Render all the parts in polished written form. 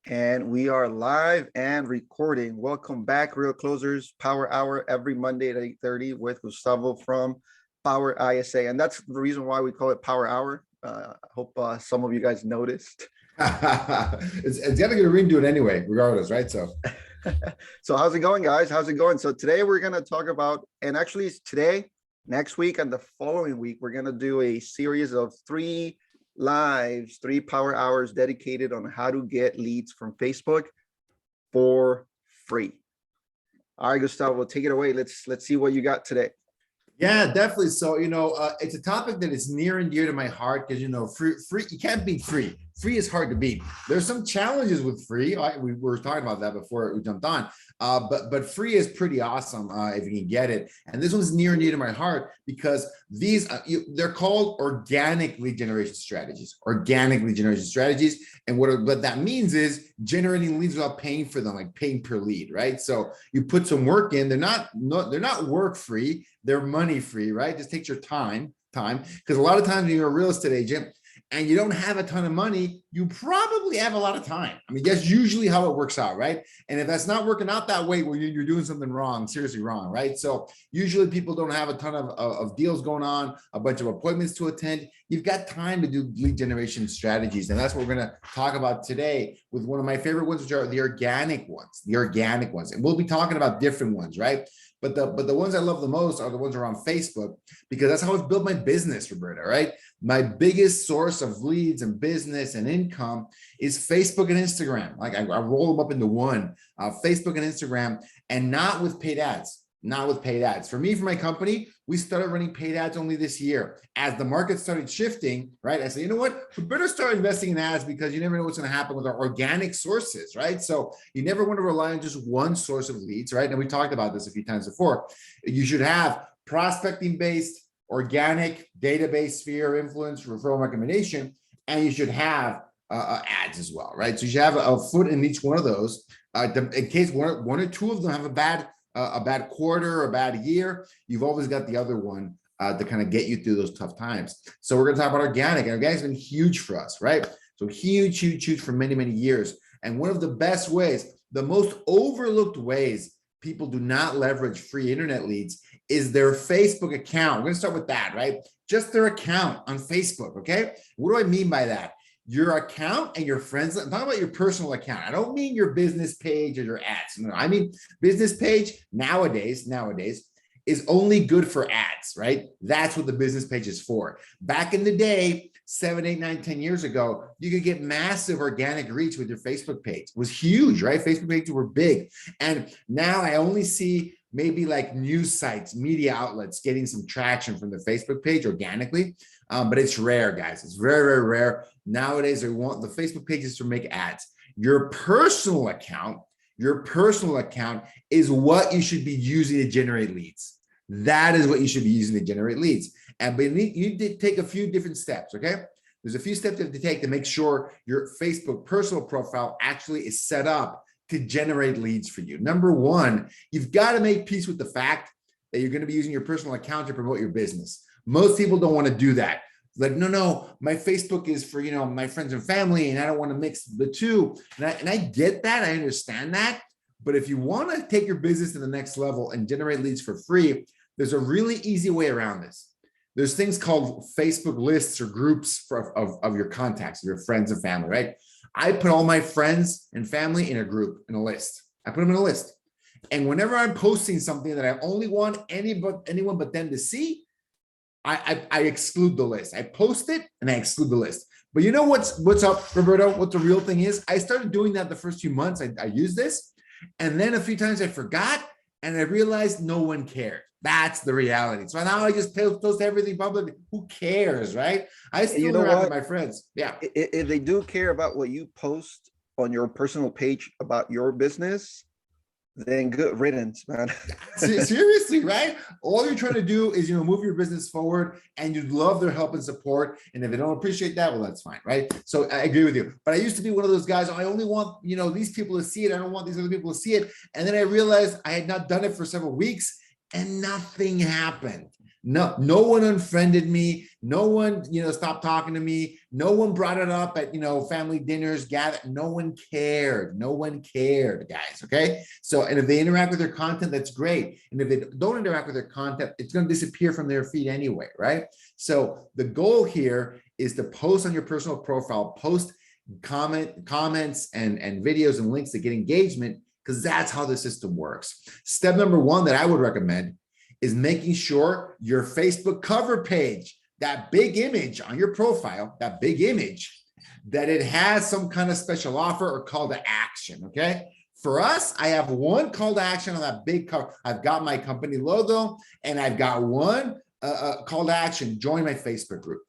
And we are live and recording. Welcome back, Real Closers Power Hour every Monday at 8:30 with Gustavo from Power ISA. And that's the reason why we call it Power Hour. I hope some of you guys noticed. It's got to get a ring to it anyway, regardless, right? So how's it going, guys? How's it going? So today we're going to talk about, and actually it's today, next week, and the following week, we're going to do a series of three power hours dedicated on how to get leads from Facebook for free. All right, Gustavo, take it away. Let's see what you got today. Yeah, definitely. So, it's a topic that is near and dear to my heart because, free, you can't beat free. Free is hard to beat. There's some challenges with free. We were talking about that before we jumped on. But free is pretty awesome if you can get it. And this one's near and dear to my heart because they're called organic lead generation strategies. Organic lead generation strategies. And what that means is generating leads without paying for them, like paying per lead, right? So you put some work in. They're not work free. They're money free, right? Just takes your time. Because a lot of times when you're a real estate agent and you don't have a ton of money, you probably have a lot of time. I mean, that's usually how it works out, right? And if that's not working out that way, well, you're doing something wrong, seriously wrong, right? So usually people don't have a ton of deals going on, a bunch of appointments to attend. You've got time to do lead generation strategies. And that's what we're going to talk about today with one of my favorite ones, which are the organic ones. And we'll be talking about different ones, right? But the ones I love the most are the ones around Facebook because that's how I've built my business, Roberto, right? My biggest source of leads and business and income is Facebook and Instagram. Like I roll them up into one, Facebook and Instagram, and not with paid ads. Not with paid ads. For me, for my company, we started running paid ads only this year. As the market started shifting, right? I said, you know what? We better start investing in ads because you never know what's going to happen with our organic sources, right? So you never want to rely on just one source of leads, right? And we talked about this a few times before. You should have prospecting-based, organic, database, sphere, influence, referral recommendation, and you should have ads as well, right? So you should have a foot in each one of those. In case one or two of them have a bad quarter, a bad year, you've always got the other one to kind of get you through those tough times. So we're going to talk about organic. And organic's been huge for us, right? So huge for many, many years. And one of the best ways, the most overlooked ways people do not leverage free internet leads is their Facebook account. We're going to start with that, right? Just their account on Facebook, okay? What do I mean by that? Your account and your friends. I'm talking about your personal account. I don't mean your business page or your ads. No, I mean business page nowadays is only good for ads, right? That's what the business page is for. Back in the day, 7, 8, 9, 10 years ago, you could get massive organic reach with your Facebook page. It was huge, right? Facebook pages were big. And now I only see maybe like news sites, media outlets getting some traction from the Facebook page organically. But it's rare, guys. It's very, very rare. Nowadays, they want the Facebook pages to make ads. Your personal account is what you should be using to generate leads. That is what you should be using to generate leads. And but you need to take a few different steps, okay? There's a few steps you have to take to make sure your Facebook personal profile actually is set up to generate leads for you. Number one, you've got to make peace with the fact that you're going to be using your personal account to promote your business. Most people don't want to do that. Like, no, my Facebook is for, my friends and family, and I don't want to mix the two. And I get that. I understand that. But if you want to take your business to the next level and generate leads for free, there's a really easy way around this. There's things called Facebook lists or groups of your contacts, of your friends and family, right? I put all my friends and family in a group, in a list. I put them in a list. And whenever I'm posting something that I only want anyone but them to see, I exclude the list. I post it and I exclude the list. But you know what's up, Roberto? What the real thing is? I started doing that the first few months. I used this. And then a few times I forgot and I realized no one cared. That's the reality. So now I just post everything publicly. Who cares, right? I still interact with my friends. Yeah. If they do care about what you post on your personal page about your business, then good riddance, man. Seriously, right? All you're trying to do is, move your business forward, and you'd love their help and support. And if they don't appreciate that, well, that's fine, right? So I agree with you. But I used to be one of those guys. I only want, these people to see it. I don't want these other people to see it. And then I realized I had not done it for several weeks, and nothing happened. No one unfriended me. No one, stopped talking to me. No one brought it up at, family dinners, gather. No one cared. No one cared, guys. Okay. So, and if they interact with their content, that's great. And if they don't interact with their content, it's going to disappear from their feed anyway, right? So the goal here is to post on your personal profile, post comments and videos and links to get engagement, because that's how the system works. Step number one that I would recommend is making sure your Facebook cover page, that big image on your profile, that big image, that it has some kind of special offer or call to action, okay? For us, I have one call to action on that big cover. I've got my company logo and I've got one call to action, join my Facebook group.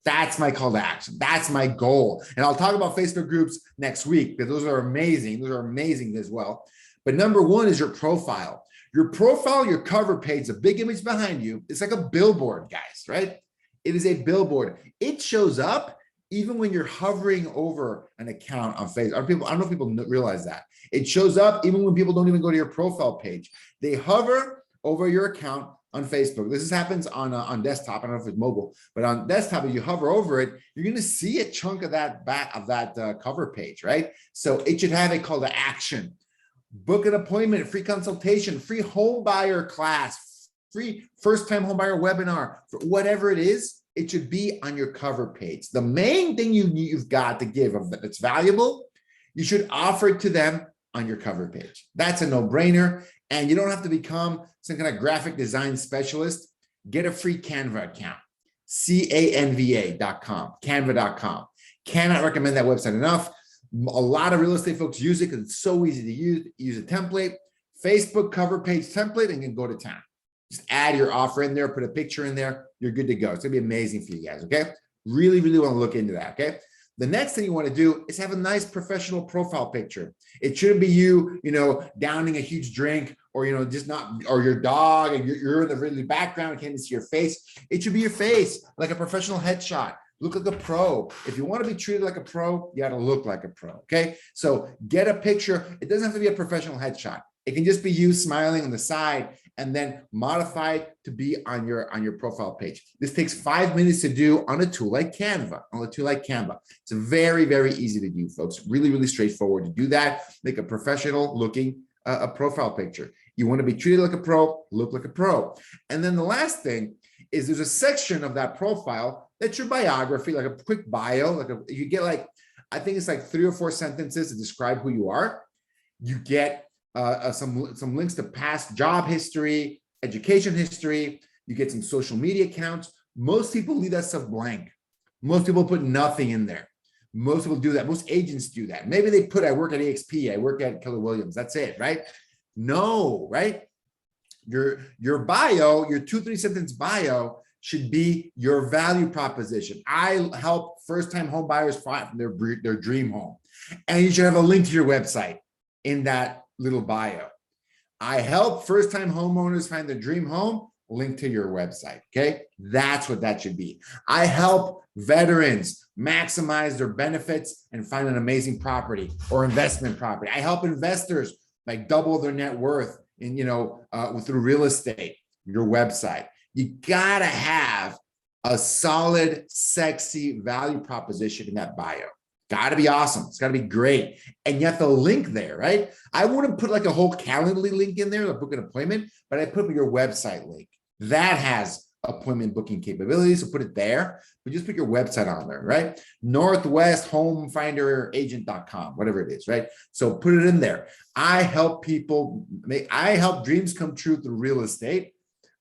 That's my call to action. That's my goal. And I'll talk about Facebook groups next week because those are amazing. Those are amazing as well. But number one is your profile. Your profile, your cover page, the big image behind you, it's like a billboard, guys, right? It is a billboard. It shows up even when you're hovering over an account on Facebook. I don't know if people realize that. It shows up even when people don't even go to your profile page. They hover over your account on Facebook. This happens on desktop. I don't know if it's mobile, but on desktop, if you hover over it, you're going to see a chunk of that cover page, right? So it should have a call to action. Book an appointment, free consultation, free home buyer class, free first-time home buyer webinar, whatever it is, it should be on your cover page. The main thing you've got to give of that's valuable, you should offer it to them on your cover page. That's a no-brainer. And you don't have to become some kind of graphic design specialist. Get a free Canva account, canva.com, canva.com. Cannot recommend that website enough. A lot of real estate folks use it because it's so easy to use. Use a template, Facebook cover page template, and you can go to town. Just add your offer in there, put a picture in there, you're good to go. It's gonna be amazing for you guys, okay? Really, really wanna look into that, okay? The next thing you wanna do is have a nice professional profile picture. It shouldn't be you, downing a huge drink or, just not, or your dog and you're in the really background, can't even see your face. It should be your face, like a professional headshot. Look like a pro. If you want to be treated like a pro, you got to look like a pro. Okay. So get a picture. It doesn't have to be a professional headshot. It can just be you smiling on the side and then modify to be on your profile page. This takes 5 minutes to do on a tool like Canva, It's very, very easy to do, folks. Really, really straightforward to do that. Make a professional looking a profile picture. You want to be treated like a pro, look like a pro. And then the last thing is there's a section of that profile that's your biography, like a quick bio, you get I think it's like 3 or 4 sentences to describe who you are. You get some links to past job history, education history. You get some social media accounts. Most people leave that stuff blank. Most people put nothing in there. Most people do that. Most agents do that. Maybe they put, I work at EXP, I work at Keller Williams. That's it, right? No, right? Your bio, your 2-3 sentence bio should be your value proposition. I help first-time home buyers find their dream home. And you should have a link to your website in that little bio. I help first-time homeowners find their dream home, link to your website, okay? That's what that should be. I help veterans maximize their benefits and find an amazing property or investment property. I help investors double their net worth in, through real estate, your website. You gotta have a solid, sexy value proposition in that bio. Gotta be awesome. It's gotta be great. And you have the link there, right? I wouldn't put a whole Calendly link in there to book an appointment, but I put your website link. That has appointment booking capabilities, so put it there, but just put your website on there, right? Northwesthomefinderagent.com, whatever it is, right? So put it in there. I help dreams come true through real estate.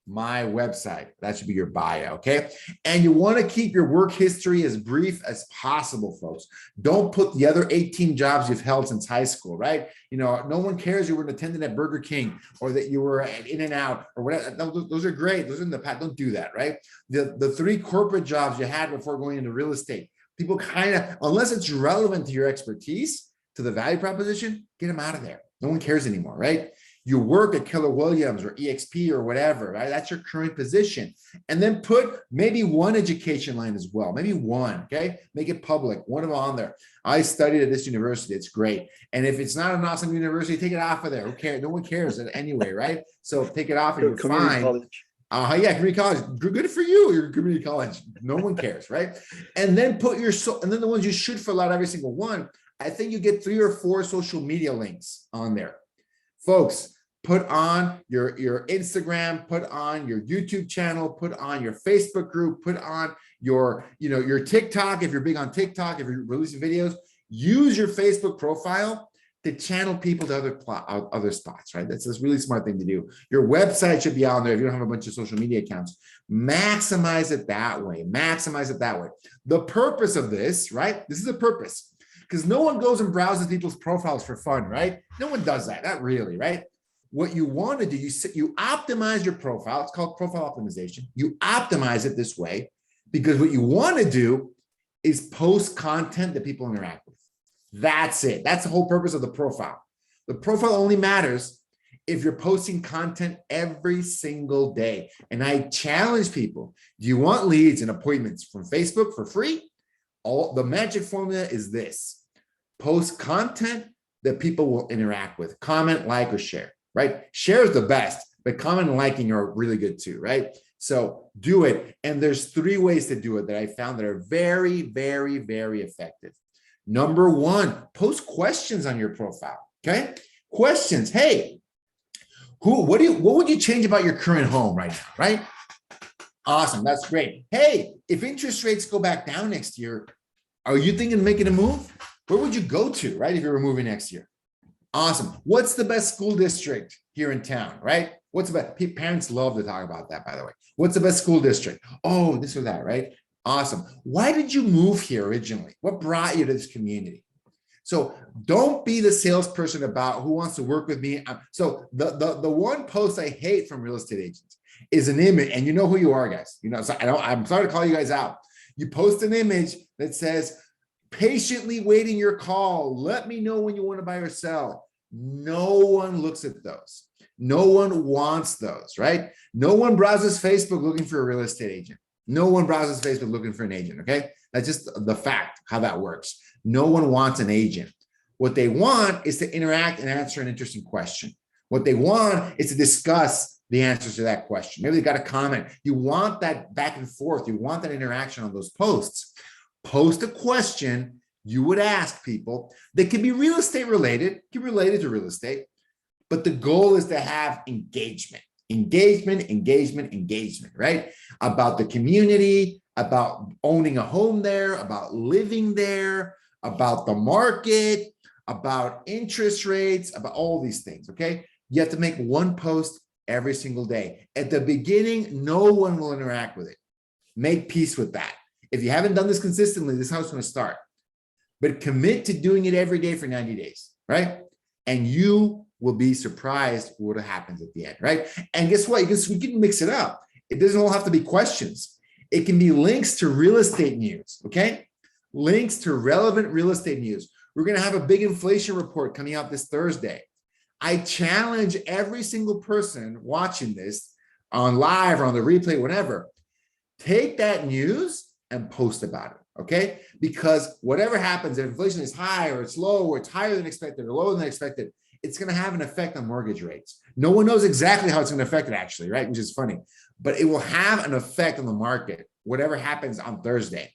My website, that should be your bio, okay? And you want to keep your work history as brief as possible, folks. Don't put the other 18 jobs you've held since high school, right? No one cares you were an attendant at Burger King or that you were at In-N-Out or whatever. Those are great. Those are in the past. Don't do that, right? The 3 corporate jobs you had before going into real estate, people unless it's relevant to your expertise, to the value proposition, get them out of there. No one cares anymore, right? You work at Keller Williams or EXP or whatever, right? That's your current position. And then put maybe one education line as well, maybe one, okay? Make it public, one of them on there. I studied at this university, it's great. And if it's not an awesome university, take it off of there. Who cares? No one cares anyway, right? So take it off and you're fine. College. Yeah, community college. Good for you. You're community college. No one cares, right? And then and then the ones you should fill out every single one. I think you get 3 or 4 social media links on there. Folks, put on your Instagram, put on your YouTube channel, put on your Facebook group, put on your TikTok. If you're big on TikTok, if you're releasing videos, use your Facebook profile to channel people to other spots, right? That's a really smart thing to do. Your website should be on there if you don't have a bunch of social media accounts. Maximize it that way. Maximize it that way. The purpose of this, right? This is the purpose. Because no one goes and browses people's profiles for fun, right? No one does that, not really, right? What you want to do, you optimize your profile. It's called profile optimization. You optimize it this way because what you want to do is post content that people interact with. That's it. That's the whole purpose of the profile. The profile only matters if you're posting content every single day. And I challenge people, do you want leads and appointments from Facebook for free? The magic formula is this. Post content that people will interact with. Comment, like, or share, right? Share is the best, but comment and liking are really good too, right? So do it. And there's 3 ways to do it that I found that are very, very, very effective. Number 1, post questions on your profile, okay? Questions. Hey, what would you change about your current home right now, right? Awesome, that's great. Hey, if interest rates go back down next year, are you thinking of making a move? Where would you go to, right, if you were moving next year? Awesome. What's the best school district here in town, right? What's the best? Parents love to talk about that, by the way. What's the best school district? Oh, this or that, right? Awesome. Why did you move here originally? What brought you to this community? So don't be the salesperson about who wants to work with me. So the one post I hate from real estate agents is an image, and you know who you are, guys. So I'm sorry to call you guys out. You post an image that says, patiently waiting your call. Let me know when you want to buy or sell. No one looks at those. No one wants those, right? No one browses Facebook looking for a real estate agent. No one browses Facebook looking for an agent, okay? That's just the fact, how that works. No one wants an agent. What they want is to interact and answer an interesting question. What they want is to discuss the answers to that question. Maybe they got a comment. You want that back and forth. You want that interaction on those posts. Post a question you would ask people that can be real estate related, can be related to real estate, but the goal is to have engagement, right? About the community, about owning a home there, about living there, about the market, about interest rates, about all these things, okay? You have to make one post every single day. At the beginning, no one will interact with it. Make peace with that. If you haven't done this consistently, this is how it's going to start. But commit to doing it every day for 90 days, right? And you will be surprised what happens at the end, right? And guess what? We can mix it up. It doesn't all have to be questions. It can be links to real estate news, okay? Links to relevant real estate news. We're going to have a big inflation report coming out this Thursday. I challenge every single person watching this on live or on the replay, whatever, take that news and post about it, okay? Because whatever happens, if inflation is high or it's low or it's higher than expected or lower than expected, it's going to have an effect on mortgage rates. No one knows exactly how it's going to affect it actually, right? Which is funny, but it will have an effect on the market, whatever happens on Thursday.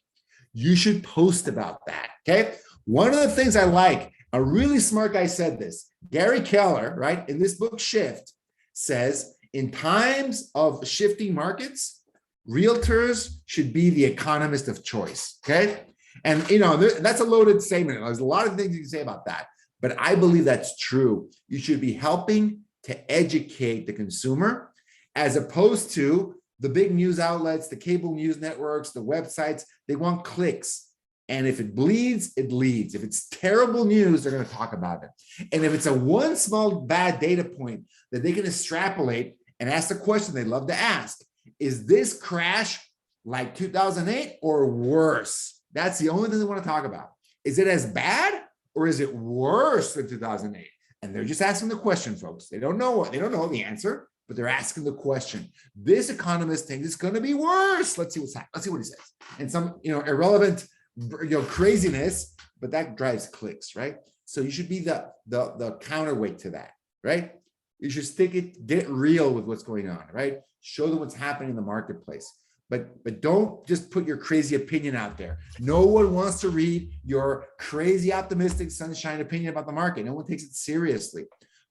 You should post about that, okay? One of the things I like, a really smart guy said this, Gary Keller, right? In this book, Shift, says, in times of shifting markets, realtors should be the economist of choice, okay? And, that's a loaded statement. There's a lot of things you can say about that, but I believe that's true. You should be helping to educate the consumer as opposed to the big news outlets, the cable news networks, the websites. They want clicks. And if it bleeds, it leads. If it's terrible news, they're going to talk about it. And if it's a one small bad data point that they can extrapolate and ask the question they love to ask, is this crash like 2008 or worse? That's the only thing they want to talk about. Is it as bad or is it worse than 2008? And they're just asking the question, folks. They don't know the answer, but they're asking the question. This economist thinks it's going to be worse. Let's see what's happening. Let's see what he says. And some, irrelevant, craziness, but that drives clicks, right? So you should be the counterweight to that, right? You should get real with what's going on, right? Show them what's happening in the marketplace. But don't just put your crazy opinion out there. No one wants to read your crazy optimistic sunshine opinion about the market. No one takes it seriously.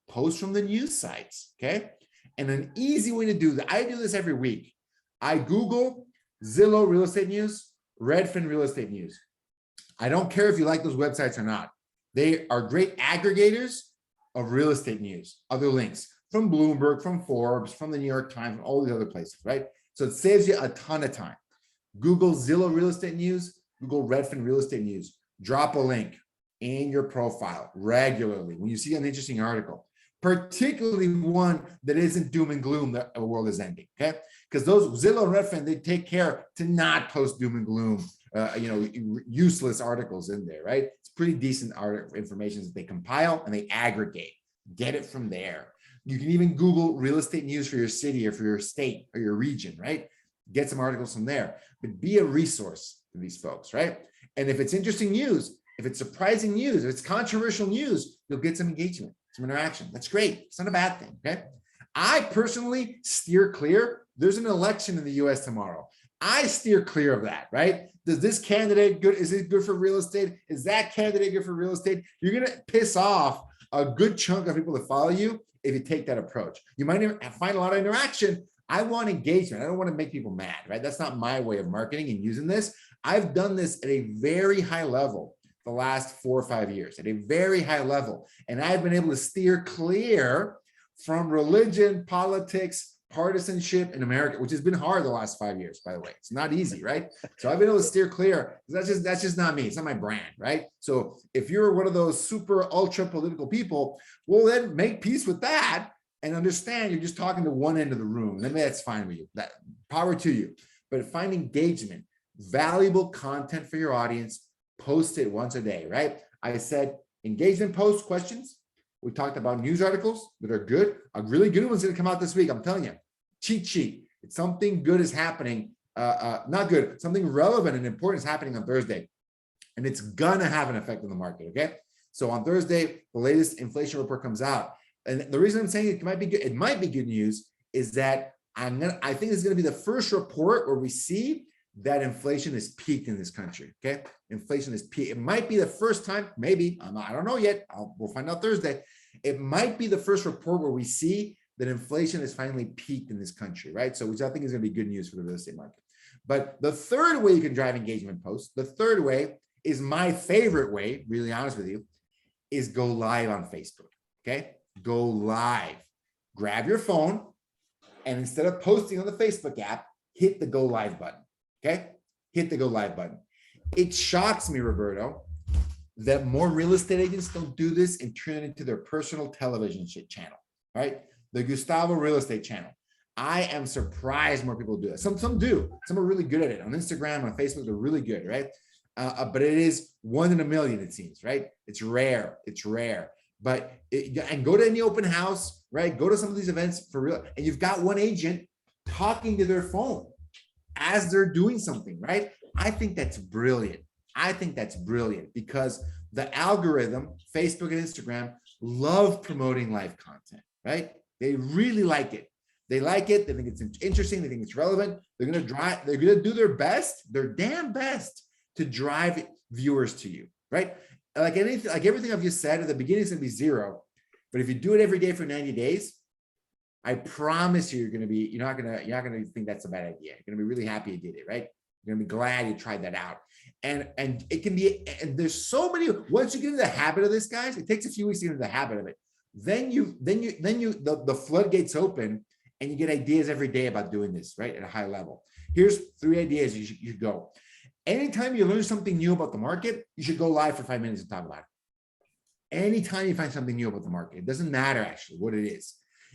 Post from the news sites, okay? And an easy way to do that, I do this every week. I Google Zillow real estate news, Redfin real estate news. I don't care if you like those websites or not. They are great aggregators of real estate news, other links from Bloomberg, from Forbes, from the New York Times, and all these other places, right? So it saves you a ton of time. Google Zillow real estate news, Google Redfin real estate news. Drop a link in your profile regularly when you see an interesting article, particularly one that isn't doom and gloom that the world is ending, okay? Because those Zillow and Redfin, they take care to not post doom and gloom, useless articles in there, right? It's pretty decent information that they compile and they aggregate. Get it from there. You can even Google real estate news for your city or for your state or your region, right? Get some articles from there, but be a resource to these folks, right? And if it's interesting news, if it's surprising news, if it's controversial news, you'll get some engagement, some interaction. That's great. It's not a bad thing, okay? I personally steer clear. There's an election in the US tomorrow. I steer clear of that, right? Does this candidate good? Is it good for real estate? Is that candidate good for real estate? You're going to piss off a good chunk of people that follow you if you take that approach. You might find a lot of interaction. I want engagement. I don't want to make people mad, right? That's not my way of marketing and using this. I've done this at a very high level the last 4 or 5 years, at a very high level. And I've been able to steer clear from religion, politics, partisanship in America, which has been hard the last 5 years, by the way. It's not easy, right? So I've been able to steer clear. That's just not me. It's not my brand, right? So if you're one of those super ultra political people, well, then make peace with that and understand you're just talking to one end of the room. Then that's fine with you. That power to you. But find engagement, valuable content for your audience. Post it once a day, right? I said engagement posts, questions. We talked about news articles that are good. A really good one's going to come out this week. I'm telling you, cheat sheet. It's something good is happening. Not good. Something relevant and important is happening on Thursday, and it's gonna have an effect on the market. Okay. So on Thursday, the latest inflation report comes out, and the reason I'm saying it might be good, it might be good news, is that I think it's going to be the first report where we see that inflation is peaked in this country. Okay, inflation is peaked. It might be the first time, maybe I don't know yet. We'll find out Thursday. It might be the first report where we see that inflation is finally peaked in this country, right? So which I think is going to be good news for the real estate market. But the third way you can drive engagement posts, the third way is my favorite way, really honest with you, is go live on Facebook. Okay, go live. Grab your phone, and instead of posting on the Facebook app, hit the go live button. Okay, hit the go live button. It shocks me, Roberto, that more real estate agents don't do this and turn it into their personal television channel, right? The Gustavo Real Estate channel. I am surprised more people do it. Some do. Some are really good at it. On Instagram, on Facebook, they're really good, right? But it is 1 in a million, it seems, right? It's rare. It's rare. And go to any open house, right? Go to some of these events for real. And you've got one agent talking to their phone as they're doing something, right? I think that's brilliant. I think that's brilliant because the algorithm, Facebook and Instagram, love promoting live content, right? They really like it. They like it. They think it's interesting. They think it's relevant. They're going to do their best, their damn best to drive viewers to you, right? Like anything, like everything I've just said at the beginning is going to be zero. But if you do it every day for 90 days, I promise you, you're not going to think that's a bad idea. You're going to be really happy you did it, right? You're going to be glad you tried that out. And it can be, and there's so many, once you get into the habit of this, guys, it takes a few weeks to get into the habit of it. Then the floodgates open and you get ideas every day about doing this, right? At a high level. Here's 3 ideas you should go. Anytime you learn something new about the market, you should go live for 5 minutes and talk about it. Anytime you find something new about the market, it doesn't matter actually what it is.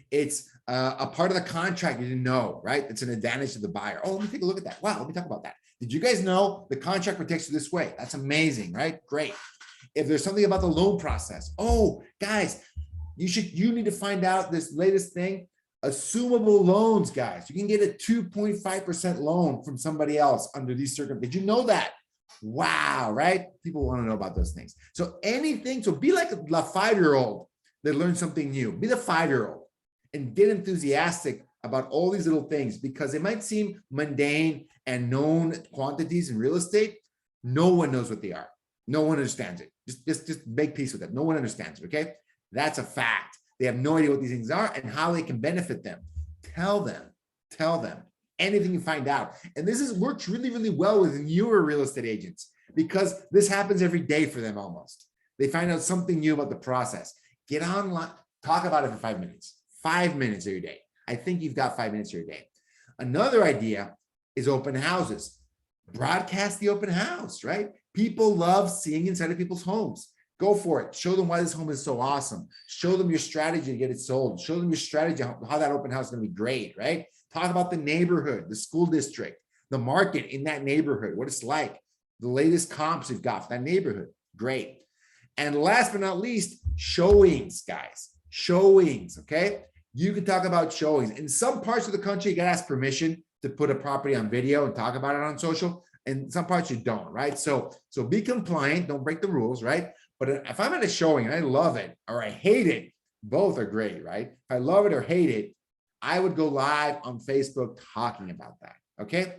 It's a part of the contract you didn't know, right? It's an advantage to the buyer. Oh, let me take a look at that. Wow, let me talk about that. Did you guys know the contract protects you this way? That's amazing, right? Great. If there's something about the loan process, oh, guys, you need to find out this latest thing. Assumable loans, guys. You can get a 2.5% loan from somebody else under these circumstances. Did you know that? Wow, right? People want to know about those things. So anything, so be like a 5-year-old that learned something new. Be the 5-year-old and get enthusiastic about all these little things because they might seem mundane and known quantities in real estate. No one knows what they are. No one understands it. Just make peace with it. No one understands it, okay? That's a fact. They have no idea what these things are and how they can benefit them. Tell them anything you find out. And this works really, really well with newer real estate agents because this happens every day for them almost. They find out something new about the process. Get online, talk about it for 5 minutes. 5 minutes of your day. I think you've got 5 minutes of your day. Another idea is open houses. Broadcast the open house, right? People love seeing inside of people's homes. Go for it. Show them why this home is so awesome. Show them your strategy to get it sold. Show them your strategy, how that open house is going to be great, right? Talk about the neighborhood, the school district, the market in that neighborhood, what it's like, the latest comps you've got for that neighborhood. Great. And last but not least, showings, guys. Showings, okay? You can talk about showings. In some parts of the country, you got to ask permission to put a property on video and talk about it on social. And some parts you don't, right? So be compliant, don't break the rules, right? But if I'm at a showing and I love it or I hate it, both are great, right? If I love it or hate it, I would go live on Facebook talking about that, okay?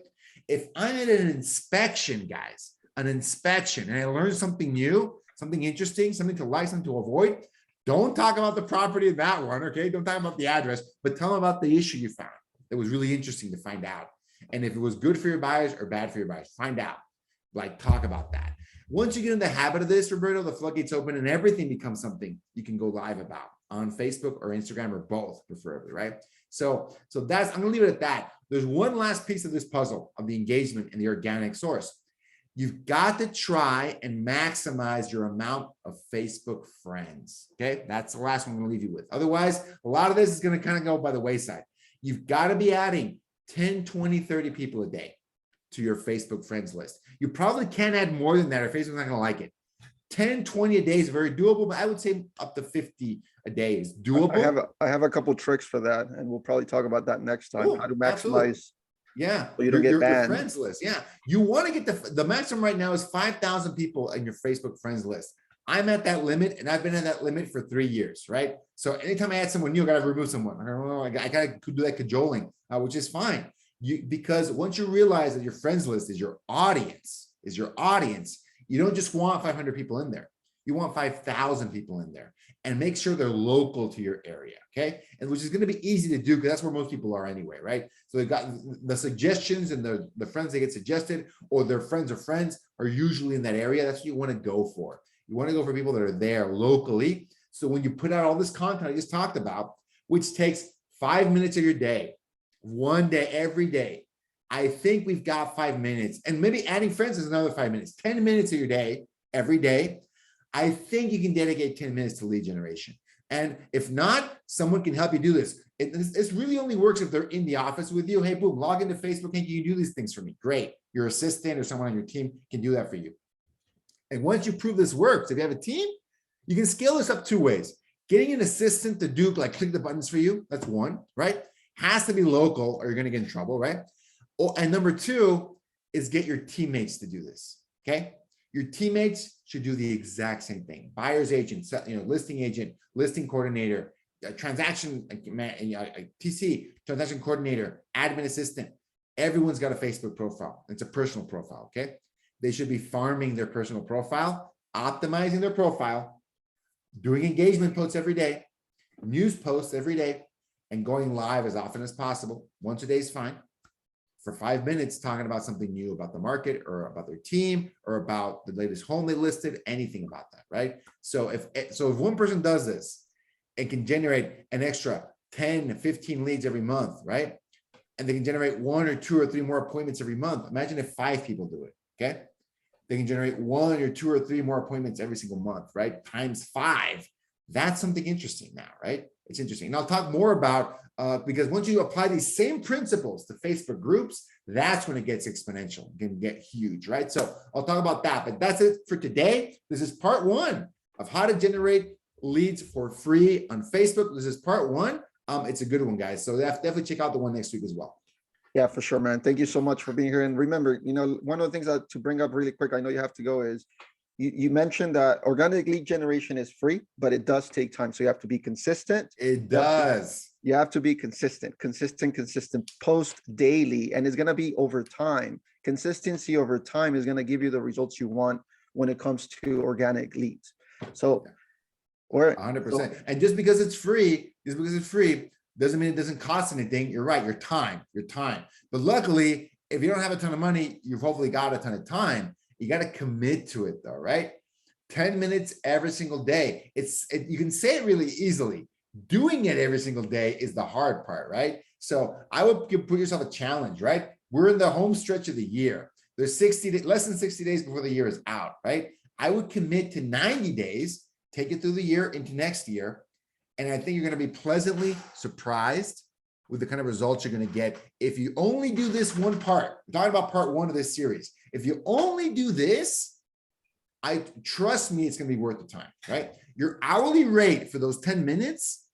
If I'm at an inspection, guys, an inspection, and I learned something new, something interesting, something to like, something to avoid, don't talk about the property of that one, okay? Don't talk about the address, but tell them about the issue you found. It was really interesting to find out. And if it was good for your buyers or bad for your buyers, find out, like talk about that. Once you get in the habit of this, Roberto, the floodgates open and everything becomes something you can go live about on Facebook or Instagram or both, preferably, right? So that's, I'm gonna leave it at that. There's one last piece of this puzzle of the engagement and the organic source. You've got to try and maximize your amount of Facebook friends, okay? That's the last one I'm gonna leave you with. Otherwise, a lot of this is gonna kind of go by the wayside. You've got to be adding 10, 20, 30 people a day to your Facebook friends list. You probably can't add more than that or Facebook's not going to like it. 10, 20 a day is very doable, but I would say up to 50 a day is doable. I have a couple tricks for that, and we'll probably talk about that next time. Cool. How to maximize. Absolutely. Yeah. So you don't get your banned. friends list. Yeah. You want to get the maximum right now is 5,000 people in your Facebook friends list. I'm at that limit and I've been at that limit for 3 years, right? So anytime I add someone new, I got to remove someone. I got to do that cajoling, which is fine. Because once you realize that your friends list is your audience, you don't just want 500 people in there. You want 5,000 people in there and make sure they're local to your area, okay? And which is going to be easy to do because that's where most people are anyway, right? So they've got the suggestions and the friends they get suggested or their friends of friends are usually in that area. That's what you want to go for. You want to go for people that are there locally. So when you put out all this content I just talked about, which takes 5 minutes of your day, one day, every day, I think we've got 5 minutes, and maybe adding friends is another 5 minutes, 10 minutes of your day, every day. I think you can dedicate 10 minutes to lead generation. And if not, someone can help you do this. This really only works if they're in the office with you. Hey, boom, log into Facebook. Hey, can you do these things for me? Great. Your assistant or someone on your team can do that for you. And once you prove this works, if you have a team, you can scale this up 2 ways. Getting an assistant to do, like click the buttons for you, that's one, right? Has to be local or you're going to get in trouble, right? Oh, and number 2 is get your teammates to do this, okay? Your teammates should do the exact same thing. Buyer's agent, listing agent, listing coordinator, transaction, TC, transaction coordinator, admin assistant. Everyone's got a Facebook profile. It's a personal profile, okay? They should be farming their personal profile, optimizing their profile, doing engagement posts every day, news posts every day, and going live as often as possible. Once a day is fine. For 5 minutes, talking about something new about the market or about their team or about the latest home they listed, anything about that, right? So if one person does this, it can generate an extra 10 to 15 leads every month, right? And they can generate 1 or 2 or 3 more appointments every month. Imagine if 5 people do it, okay? They can generate 1 or 2 or 3 more appointments every single month, right? Times 5. That's something interesting now, right? It's interesting. And I'll talk more about, because once you apply these same principles to Facebook groups, that's when it gets exponential. It can get huge, right? So I'll talk about that, but that's it for today. This is part 1 of how to generate leads for free on Facebook. This is part 1. It's a good one, guys. So definitely check out the one next week as well. Yeah, for sure, man. Thank you so much for being here. And remember, one of the things to bring up really quick, I know you have to go, is you mentioned that organic lead generation is free, but it does take time. So you have to be consistent. It does. You have to be consistent, post daily, and it's gonna be over time. Consistency over time is gonna give you the results you want when it comes to organic leads. So, or 100%. And just because it's free, doesn't mean it doesn't cost anything. You're right, your time. But luckily, if you don't have a ton of money, you've hopefully got a ton of time. You got to commit to it though, right? 10 minutes every single day. You can say it really easily. Doing it every single day is the hard part, right? So I would put yourself a challenge, right? We're in the home stretch of the year. There's less than 60 days before the year is out, right? I would commit to 90 days, take it through the year into next year. And I think you're going to be pleasantly surprised with the kind of results you're going to get. If you only do this one part, we're talking about part one of this series. If you only do this, trust me, it's going to be worth the time, right? Your hourly rate for those 10 minutes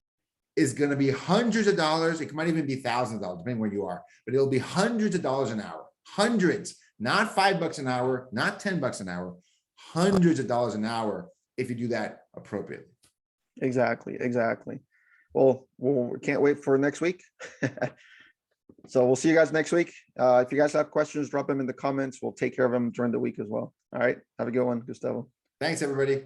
is going to be hundreds of dollars. It might even be thousands of dollars, depending where you are, but it'll be hundreds of dollars an hour, hundreds, not $5 an hour, not $10 an hour, hundreds of dollars an hour if you do that appropriately. Exactly. Well, we can't wait for next week. So we'll see you guys next week. If you guys have questions, drop them in the comments. We'll take care of them during the week as well. All right. Have a good one, Gustavo. Thanks, everybody.